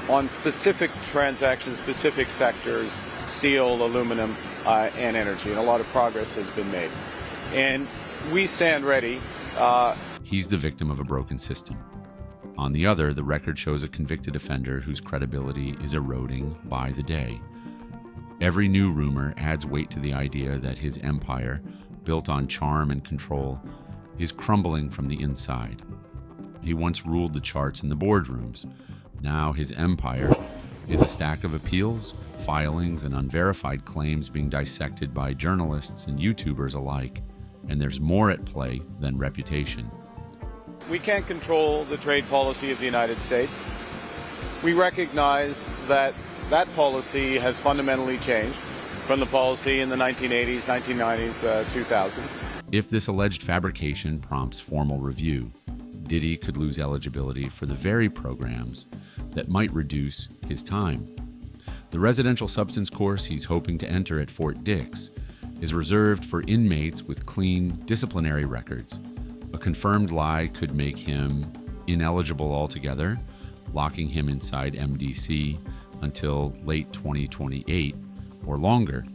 on specific transactions, specific sectors, steel, aluminum, and energy. And a lot of progress has been made. And we stand ready. He's the victim of a broken system. On the other, the record shows a convicted offender whose credibility is eroding by the day. Every new rumor adds weight to the idea that his empire, built on charm and control, is crumbling from the inside. He once ruled the charts in the boardrooms. Now his empire is a stack of appeals, filings, and unverified claims being dissected by journalists and YouTubers alike. And there's more at play than reputation. We can't control the trade policy of the United States. We recognize that that policy has fundamentally changed from the policy in the 1980s, 1990s, 2000s. If this alleged fabrication prompts formal review, Diddy could lose eligibility for the very programs that might reduce his time. The residential substance course he's hoping to enter at Fort Dix is reserved for inmates with clean disciplinary records. A confirmed lie could make him ineligible altogether, locking him inside MDC until late 2028 or longer.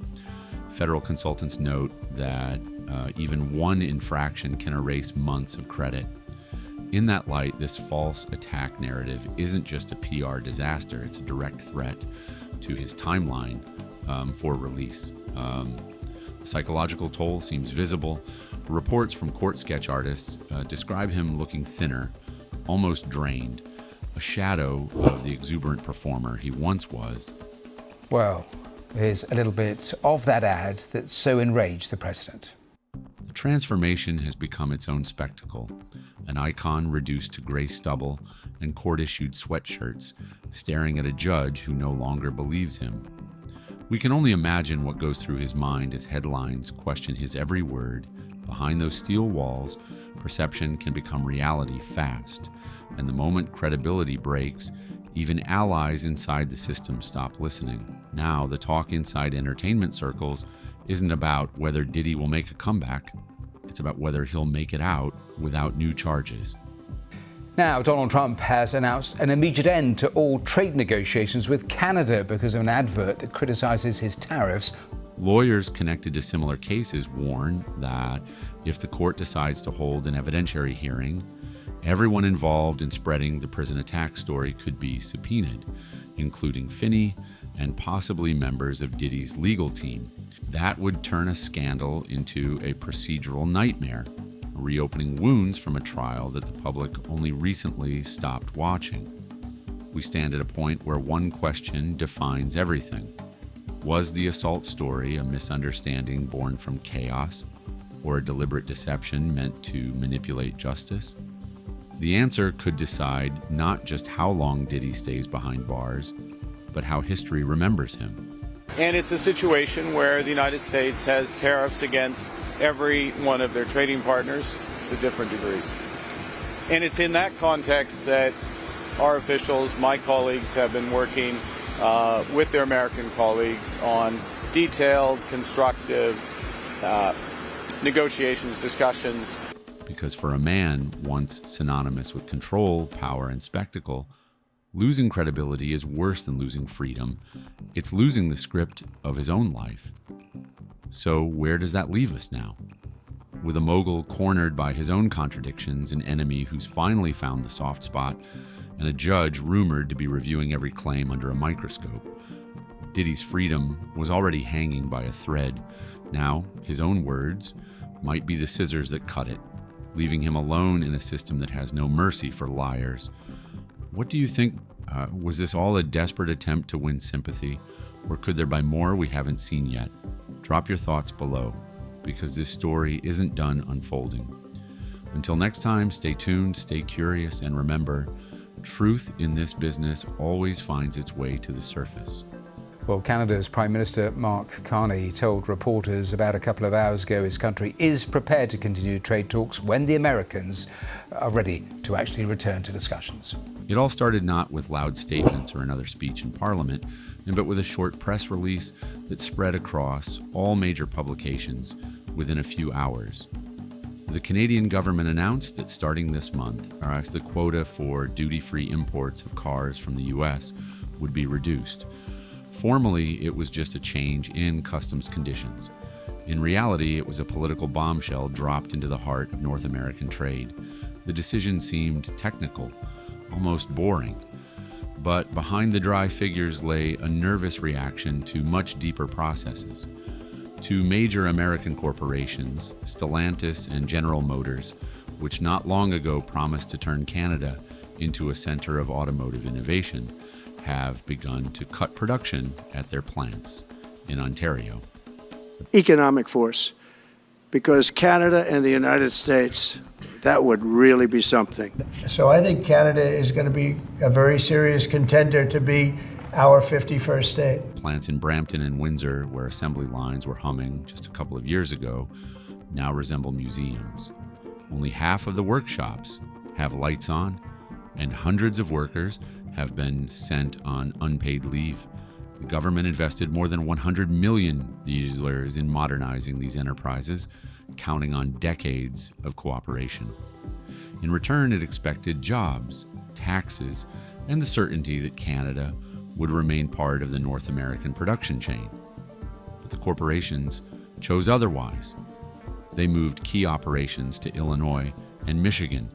Federal consultants note that even one infraction can erase months of credit. In that light, this false attack narrative isn't just a PR disaster, it's a direct threat to his timeline for release. The psychological toll seems visible. Reports from court sketch artists describe him looking thinner, almost drained, a shadow of the exuberant performer he once was. Well, here's a little bit of that ad that so enraged the president. The transformation has become its own spectacle, an icon reduced to gray stubble and court-issued sweatshirts, staring at a judge who no longer believes him. We can only imagine what goes through his mind as headlines question his every word. Behind those steel walls, perception can become reality fast, and the moment credibility breaks, even allies inside the system stop listening. Now, the talk inside entertainment circles isn't about whether Diddy will make a comeback, it's about whether he'll make it out without new charges. Now, Donald Trump has announced an immediate end to all trade negotiations with Canada because of an advert that criticizes his tariffs. Lawyers connected to similar cases warn that if the court decides to hold an evidentiary hearing, everyone involved in spreading the prison attack story could be subpoenaed, including Finney and possibly members of Diddy's legal team. That would turn a scandal into a procedural nightmare, reopening wounds from a trial that the public only recently stopped watching. We stand at a point where one question defines everything. Was the assault story a misunderstanding born from chaos, or a deliberate deception meant to manipulate justice? The answer could decide not just how long Diddy stays behind bars, but how history remembers him. And it's a situation where the United States has tariffs against every one of their trading partners to different degrees. And it's in that context that our officials, my colleagues, have been working with their American colleagues on detailed, constructive negotiations, discussions. Because for a man once synonymous with control, power, and spectacle, losing credibility is worse than losing freedom. It's losing the script of his own life. So where does that leave us now? With a mogul cornered by his own contradictions, an enemy who's finally found the soft spot, and a judge rumored to be reviewing every claim under a microscope. Diddy's freedom was already hanging by a thread. Now, his own words might be the scissors that cut it, leaving him alone in a system that has no mercy for liars. What do you think? Was this all a desperate attempt to win sympathy, or could there be more we haven't seen yet? Drop your thoughts below, because this story isn't done unfolding. Until next time, stay tuned, stay curious, and remember, truth in this business always finds its way to the surface. Well, Canada's Prime Minister Mark Carney told reporters about a couple of hours ago his country is prepared to continue trade talks when the Americans are ready to actually return to discussions. It all started not with loud statements or another speech in Parliament, but with a short press release that spread across all major publications within a few hours. The Canadian government announced that starting this month, the quota for duty-free imports of cars from the U.S. would be reduced. Formally, it was just a change in customs conditions. In reality, it was a political bombshell dropped into the heart of North American trade. The decision seemed technical, almost boring. But behind the dry figures lay a nervous reaction to much deeper processes. Two major American corporations, Stellantis and General Motors, which not long ago promised to turn Canada into a center of automotive innovation, have begun to cut production at their plants in Ontario. Economic force, because Canada and the United States, that would really be something. So I think Canada is going to be a very serious contender to be our 51st state. Plants in Brampton and Windsor, where assembly lines were humming just a couple of years ago, now resemble museums. Only half of the workshops have lights on, and hundreds of workers have been sent on unpaid leave. The government invested more than $100 million in modernizing these enterprises, counting on decades of cooperation. In return, it expected jobs, taxes, and the certainty that Canada would remain part of the North American production chain. But the corporations chose otherwise. They moved key operations to Illinois and Michigan,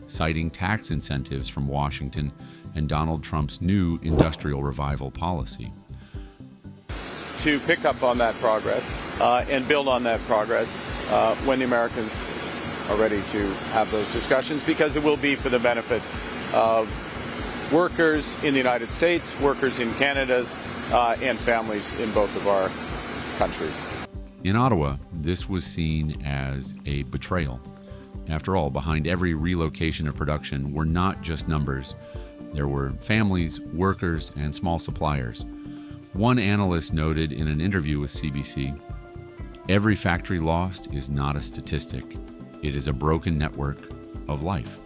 citing tax incentives from Washington and Donald Trump's new industrial revival policy. To pick up on that progress and build on that progress when the Americans are ready to have those discussions, because it will be for the benefit of workers in the United States, workers in Canada, and families in both of our countries. In Ottawa, this was seen as a betrayal. After all, behind every relocation of production were not just numbers. There were families, workers, and small suppliers. One analyst noted in an interview with CBC, "Every factory lost is not a statistic. It is a broken network of life."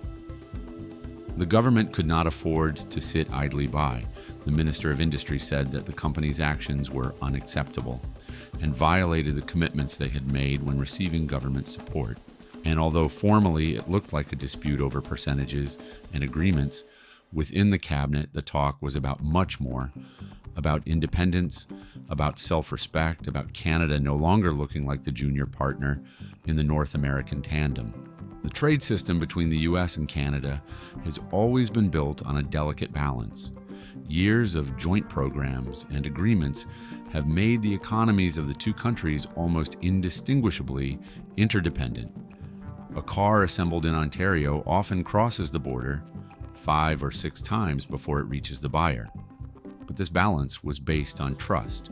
The government could not afford to sit idly by. The Minister of Industry said that the company's actions were unacceptable and violated the commitments they had made when receiving government support. And although formally it looked like a dispute over percentages and agreements, within the cabinet the talk was about much more, about independence, about self-respect, about Canada no longer looking like the junior partner in the North American tandem. The trade system between the U.S. and Canada has always been built on a delicate balance. Years of joint programs and agreements have made the economies of the two countries almost indistinguishably interdependent. A car assembled in Ontario often crosses the border 5 or 6 times before it reaches the buyer. But this balance was based on trust,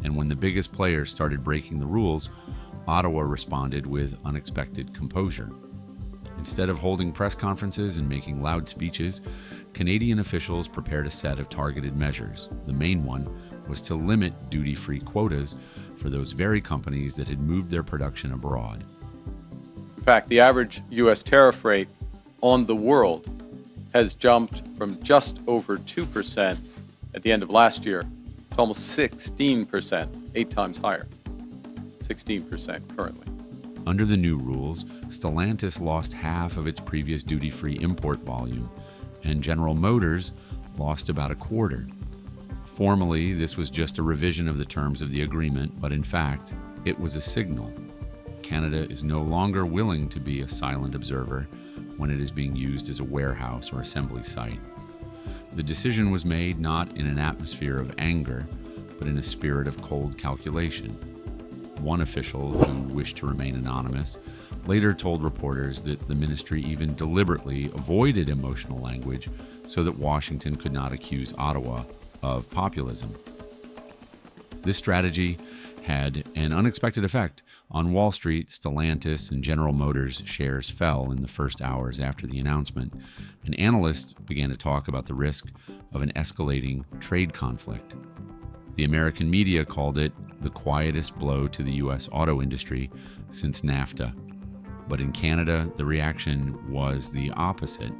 and when the biggest players started breaking the rules, Ottawa responded with unexpected composure. Instead of holding press conferences and making loud speeches, Canadian officials prepared a set of targeted measures. The main one was to limit duty-free quotas for those very companies that had moved their production abroad. In fact, the average U.S. tariff rate on the world has jumped from just over 2% at the end of last year to almost 16%, 8 times higher, 16% currently. Under the new rules, Stellantis lost half of its previous duty-free import volume, and General Motors lost about a quarter. Formally, this was just a revision of the terms of the agreement, but in fact, it was a signal. Canada is no longer willing to be a silent observer when it is being used as a warehouse or assembly site. The decision was made not in an atmosphere of anger, but in a spirit of cold calculation. One official, who wished to remain anonymous, later told reporters that the ministry even deliberately avoided emotional language so that Washington could not accuse Ottawa of populism. This strategy had an unexpected effect. On Wall Street, Stellantis and General Motors shares fell in the first hours after the announcement, and analysts began to talk about the risk of an escalating trade conflict. The American media called it the quietest blow to the U.S. auto industry since NAFTA. But in Canada, the reaction was the opposite,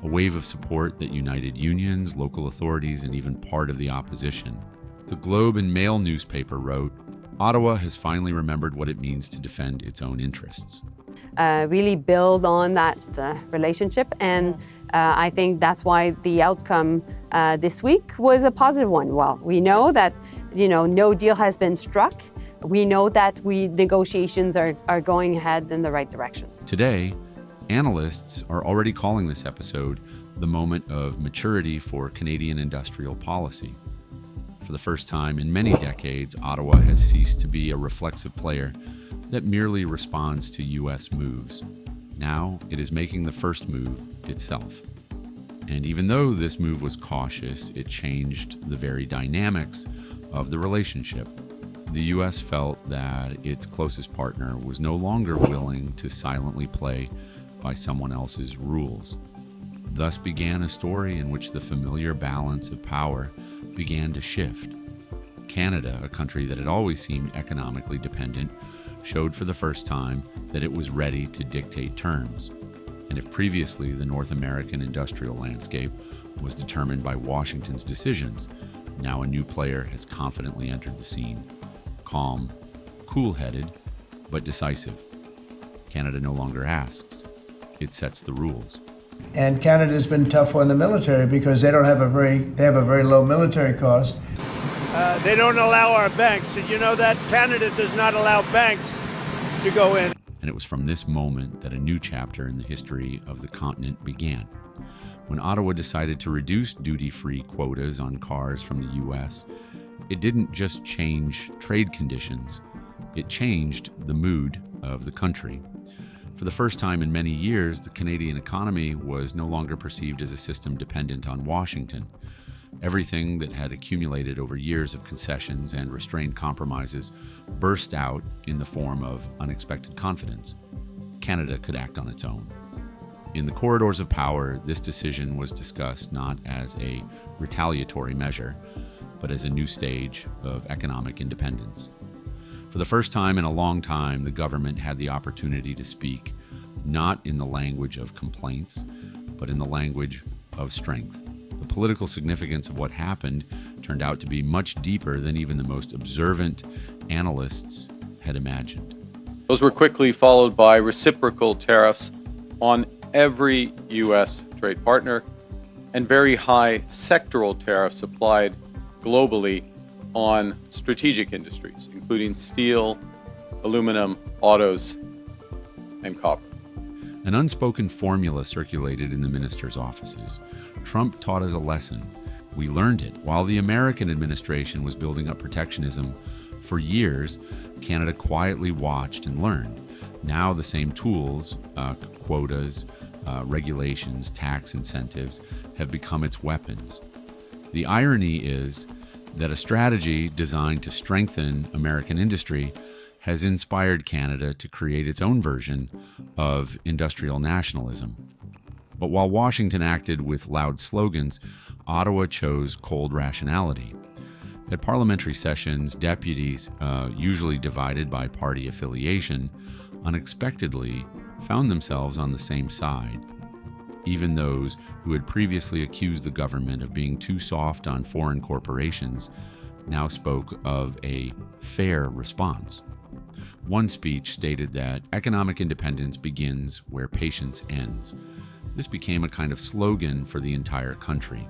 a wave of support that united unions, local authorities, and even part of the opposition. The Globe and Mail newspaper wrote, "Ottawa has finally remembered what it means to defend its own interests." really build on that relationship. And I think that's why the outcome this week was a positive one. Well, we know that, no deal has been struck. We know that negotiations are going ahead in the right direction. Today, analysts are already calling this episode the moment of maturity for Canadian industrial policy. For the first time in many decades, Ottawa has ceased to be a reflexive player that merely responds to U.S. moves. Now it is making the first move itself. And even though this move was cautious, it changed the very dynamics of the relationship. The U.S. felt that its closest partner was no longer willing to silently play by someone else's rules. Thus began a story in which the familiar balance of power began to shift. Canada, a country that had always seemed economically dependent, showed for the first time that it was ready to dictate terms. And if previously the North American industrial landscape was determined by Washington's decisions, now a new player has confidently entered the scene. Calm, cool-headed, but decisive. Canada no longer asks. It sets the rules. And Canada's been tough on the military because they have a very low military cost. They don't allow our banks. Did you know that? Canada does not allow banks to go in. And it was from this moment that a new chapter in the history of the continent began. When Ottawa decided to reduce duty-free quotas on cars from the U.S., it didn't just change trade conditions, it changed the mood of the country. For the first time in many years, the Canadian economy was no longer perceived as a system dependent on Washington. Everything that had accumulated over years of concessions and restrained compromises burst out in the form of unexpected confidence. Canada could act on its own. In the corridors of power, this decision was discussed not as a retaliatory measure, but as a new stage of economic independence. For the first time in a long time, the government had the opportunity to speak, not in the language of complaints, but in the language of strength. The political significance of what happened turned out to be much deeper than even the most observant analysts had imagined. Those were quickly followed by reciprocal tariffs on every U.S. trade partner and very high sectoral tariffs applied globally on strategic industries, including steel, aluminum, autos, and copper. An unspoken formula circulated in the ministers' offices. Trump taught us a lesson. We learned it. While the American administration was building up protectionism for years, Canada quietly watched and learned. Now the same tools, quotas, regulations, tax incentives, have become its weapons. The irony is that a strategy designed to strengthen American industry has inspired Canada to create its own version of industrial nationalism. But while Washington acted with loud slogans, Ottawa chose cold rationality. At parliamentary sessions, deputies, usually divided by party affiliation, unexpectedly found themselves on the same side. Even those who had previously accused the government of being too soft on foreign corporations now spoke of a fair response. One speech stated that economic independence begins where patience ends. This became a kind of slogan for the entire country.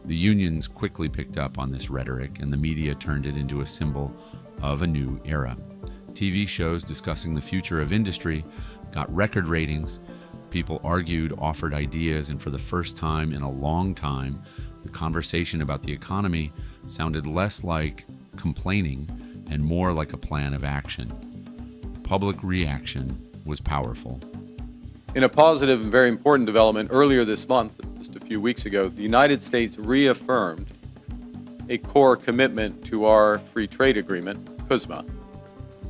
The unions quickly picked up on this rhetoric, and the media turned it into a symbol of a new era. TV shows discussing the future of industry got record ratings. People argued, offered ideas, and for the first time in a long time, the conversation about the economy sounded less like complaining and more like a plan of action. Public reaction was powerful. In a positive and very important development earlier this month, just a few weeks ago, the United States reaffirmed a core commitment to our free trade agreement, CUSMA,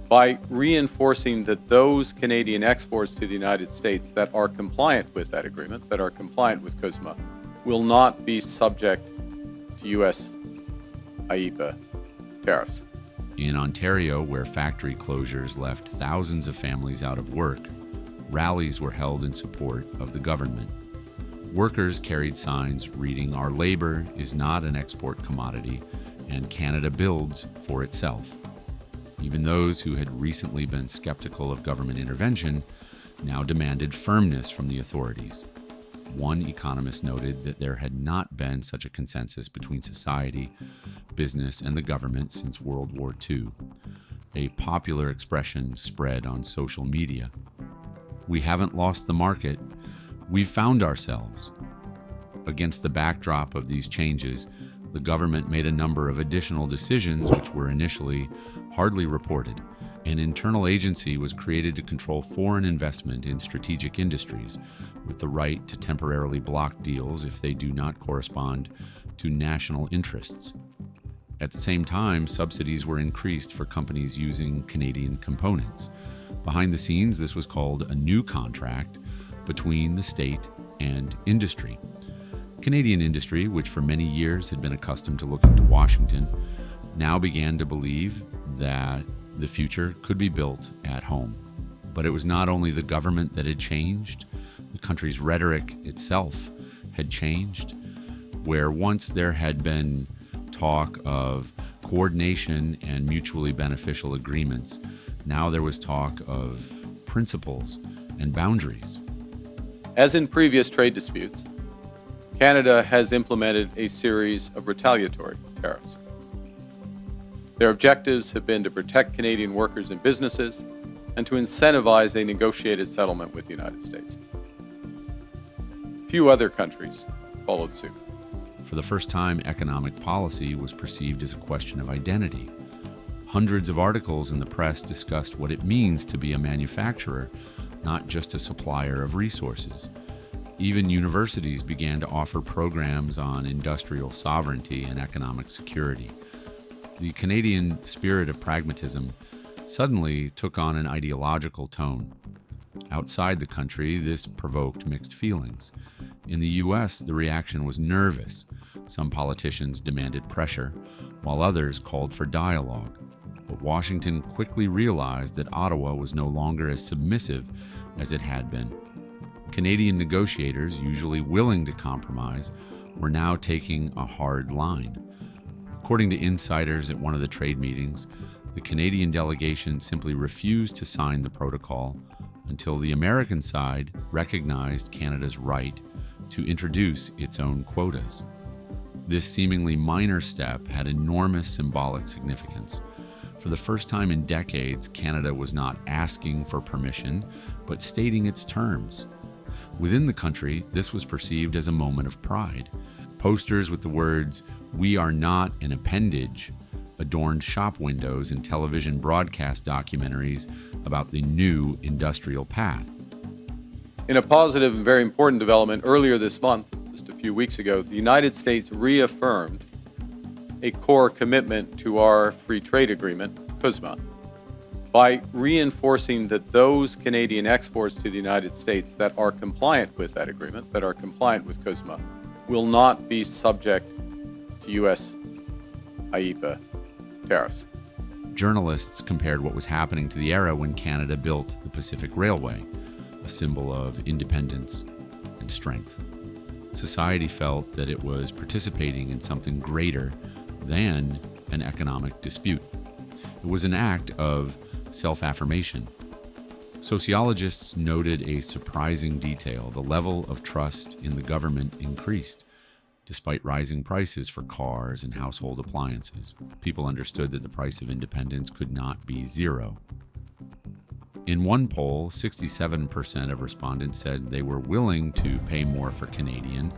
by reinforcing that those Canadian exports to the United States that are compliant with that agreement, that are compliant with CUSMA, will not be subject to U.S. IEEPA tariffs. In Ontario, where factory closures left thousands of families out of work, rallies were held in support of the government. Workers carried signs reading, "Our labor is not an export commodity, and Canada builds for itself." Even those who had recently been skeptical of government intervention now demanded firmness from the authorities. One economist noted that there had not been such a consensus between society, business, and the government since World War II. A popular expression spread on social media. We haven't lost the market, we've found ourselves. Against the backdrop of these changes, the government made a number of additional decisions which were initially hardly reported. An internal agency was created to control foreign investment in strategic industries, with the right to temporarily block deals if they do not correspond to national interests. At the same time, subsidies were increased for companies using Canadian components. Behind the scenes, this was called a new contract between the state and industry. Canadian industry, which for many years had been accustomed to looking to Washington, now began to believe that the future could be built at home. But it was not only the government that had changed, the country's rhetoric itself had changed, where once there had been talk of coordination and mutually beneficial agreements, now there was talk of principles and boundaries. As in previous trade disputes, Canada has implemented a series of retaliatory tariffs. Their objectives have been to protect Canadian workers and businesses and to incentivize a negotiated settlement with the United States. Few other countries followed suit. For the first time, economic policy was perceived as a question of identity. Hundreds of articles in the press discussed what it means to be a manufacturer, not just a supplier of resources. Even universities began to offer programs on industrial sovereignty and economic security. The Canadian spirit of pragmatism suddenly took on an ideological tone. Outside the country, this provoked mixed feelings. In the U.S., the reaction was nervous. Some politicians demanded pressure, while others called for dialogue. But Washington quickly realized that Ottawa was no longer as submissive as it had been. Canadian negotiators, usually willing to compromise, were now taking a hard line. According to insiders at one of the trade meetings, the Canadian delegation simply refused to sign the protocol until the American side recognized Canada's right to introduce its own quotas. This seemingly minor step had enormous symbolic significance. For the first time in decades, Canada was not asking for permission, but stating its terms. Within the country, this was perceived as a moment of pride. Posters with the words, "We are not an appendage," adorned shop windows and television broadcast documentaries about the new industrial path. In a positive and very important development earlier this month, just a few weeks ago, the United States reaffirmed a core commitment to our free trade agreement, CUSMA, by reinforcing that those Canadian exports to the United States that are compliant with that agreement, that are compliant with CUSMA, will not be subject to U.S. IEEPA tariffs. Journalists compared what was happening to the era when Canada built the Pacific Railway, a symbol of independence and strength. Society felt that it was participating in something greater than an economic dispute. It was an act of self-affirmation. Sociologists noted a surprising detail. The level of trust in the government increased. Despite rising prices for cars and household appliances, people understood that the price of independence could not be zero. In one poll, 67% of respondents said they were willing to pay more for Canadian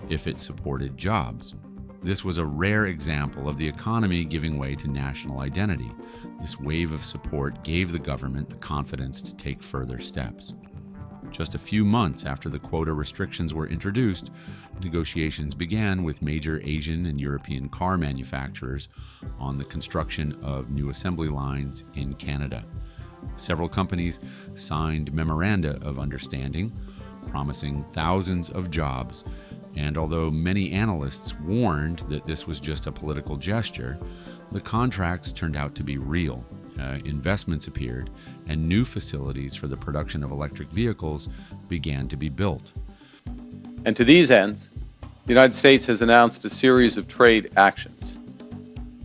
if it supported jobs. This was a rare example of the economy giving way to national identity. This wave of support gave the government the confidence to take further steps. Just a few months after the quota restrictions were introduced, negotiations began with major Asian and European car manufacturers on the construction of new assembly lines in Canada. Several companies signed memoranda of understanding, promising thousands of jobs, and although many analysts warned that this was just a political gesture, the contracts turned out to be real. Investments appeared, and new facilities for the production of electric vehicles began to be built. And to these ends, the United States has announced a series of trade actions.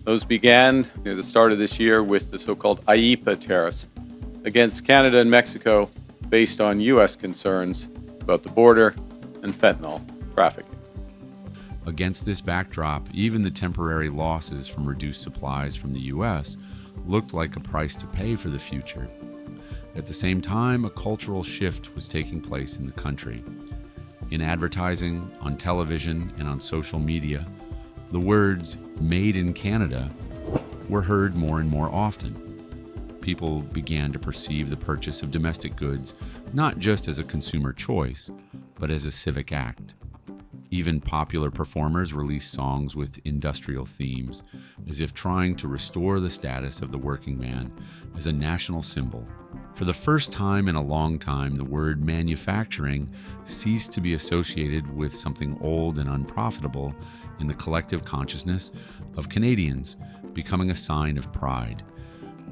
Those began at the start of this year with the so-called IEEPA tariffs against Canada and Mexico based on U.S. concerns about the border and fentanyl trafficking. Against this backdrop, even the temporary losses from reduced supplies from the U.S. looked like a price to pay for the future. At the same time, a cultural shift was taking place in the country. In advertising, on television, and on social media, the words "Made in Canada" were heard more and more often. People began to perceive the purchase of domestic goods not just as a consumer choice, but as a civic act. Even popular performers released songs with industrial themes, as if trying to restore the status of the working man as a national symbol. For the first time in a long time, the word manufacturing ceased to be associated with something old and unprofitable in the collective consciousness of Canadians, becoming a sign of pride.